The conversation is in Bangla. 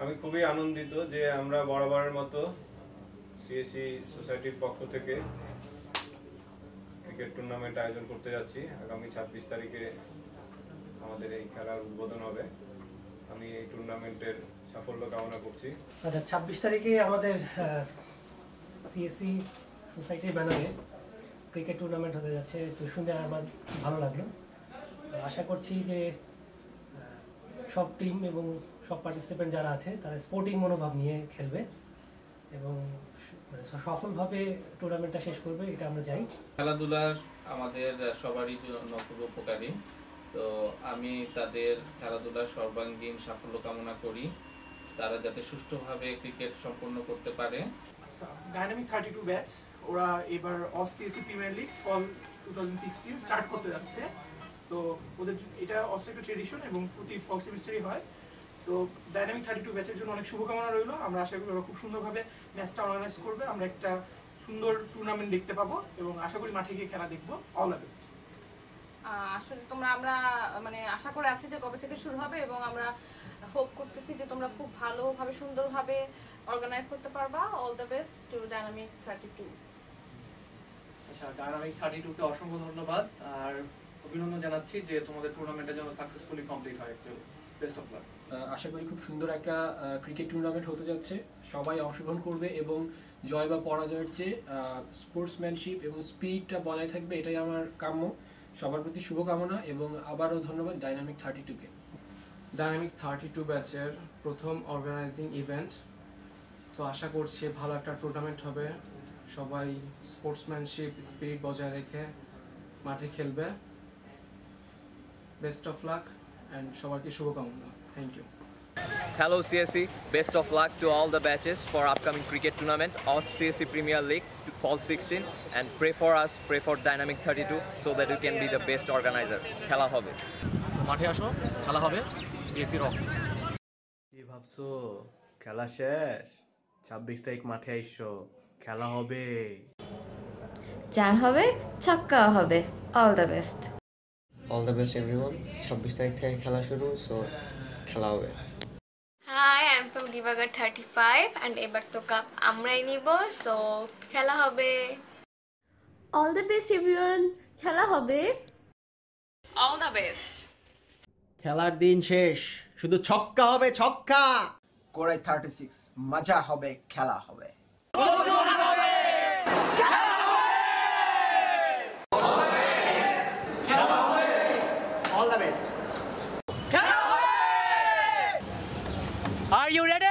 আমি খুবই আনন্দিত যে আমরা বরাবরের মতো সিএসসি সোসাইটির পক্ষ থেকে ক্রিকেট টুর্নামেন্ট আয়োজন করতে যাচ্ছি। আগামী 26 তারিখে আমাদের এই খেলার উদ্বোধন হবে। আমি এই টুর্নামেন্টের সাফল্য কামনা করছি। আচ্ছা, 26 তারিখে আমাদের সিএসসি সোসাইটির ব্যানারে ক্রিকেট টুর্নামেন্ট হতে যাচ্ছে। তো শুনে আমার ভালো লাগলো। আশা করছি যে সব টিম এবং সব পার্টিসিপেন্ট যারা আছে তারা স্পোর্টিং মনোভাব নিয়ে খেলবে এবং সফলভাবে টুর্নামেন্টটা শেষ করবে, এটা আমরা চাই। খেলাধুলা আমাদের সবারই জন্য খুব উপকারী। তো আমি তাদের খেলাধুলার সর্বাঙ্গীন সাফল্য কামনা করি, তারা যাতে সুষ্ঠুভাবে ক্রিকেট সম্পন্ন করতে পারে। আচ্ছা, ডাইনামিক 32 ব্যাচ ওরা এবার অস্ট্রেলিয়া প্রিমিয়ার লিগ ফল 2016 স্টার্ট করতে যাচ্ছে। তো ওদের এটা অস্ট্রেলিয়ার ট্রেডিশন এবং প্রতি ফল সেমিস্টারই হয়। তো ডাইনামিক 32 ব্যাচের জন্য অনেক শুভকামনা রইল। আমরা আশা করি ওরা খুব সুন্দরভাবে ম্যাচটা অর্গানাইজ করবে, আমরা একটা সুন্দর টুর্নামেন্ট দেখতে পাবো এবং আশা করি মাঠে গিয়ে খেলা দেখবো। All the best. আসলে আমরা মানে আশা করে আছি যে কবে থেকে শুরু হবে এবং আমরা হোপ করতেছি যে তোমরা খুব ভালোভাবে সুন্দরভাবে অর্গানাইজ করতে পারবা। All the best to dynamic 32। আচ্ছা, ডাইনামিক 32 কে অসংখ্য ধন্যবাদ আর অভিনন্দন জানাচ্ছি যে তোমাদের টুর্নামেন্টটা যেন সাকসেসফুলি কমপ্লিট হয়। Best of luck. আশা করি খুব সুন্দর একটা ক্রিকেট টুর্নামেন্ট হতে যাচ্ছে। সবাই অংশগ্রহণ করবে এবং জয় বা পরাজয়ের চেয়ে স্পোর্টসম্যানশিপ এবং স্পিরিটটা বজায় থাকবে, এটাই আমার কাম্য। সবার প্রতি শুভকামনা এবং আবারও ধন্যবাদ ডাইনামিক 32কে। ডাইনামিক 32 ব্যাচের প্রথম অর্গানাইজিং ইভেন্ট। সো আশা করছি ভালো একটা টুর্নামেন্ট হবে, সবাই স্পোর্টসম্যানশিপ স্পিরিট বজায় রেখে মাঠে খেলবে। বেস্ট অফ লাক অ্যান্ড সবাইকে শুভকামনা। Thank you. Hello CSC, best of luck to all the batches for upcoming cricket tournament of CSC Premier League to Fall 16 and pray for us, pray for Dynamic 32 so that we can be the best organizer. খেলা হবে। মাঠে আসো, খেলা হবে। CSC rocks. কি ভাবছো খেলা শেষ? 26 তারিখ মাঠে আইসো, খেলা হবে। চার হবে, ছক্কা হবে। All the best. All the best everyone. 26 তারিখ থেকে খেলা শুরু, সো খেলা হবে। হাই, আই এম ফ্রম দিবাগর 35 অ্যান্ড এবার তো কাপ আমরাই নিব, সো খেলা হবে। অল দ্য বেস্ট এভরিওয়ান, খেলা হবে। All the best. খেলার দিন শেষ, শুধু ছক্কা হবে, ছক্কা। কোরাই 36, মজা হবে, খেলা হবে। Are you ready?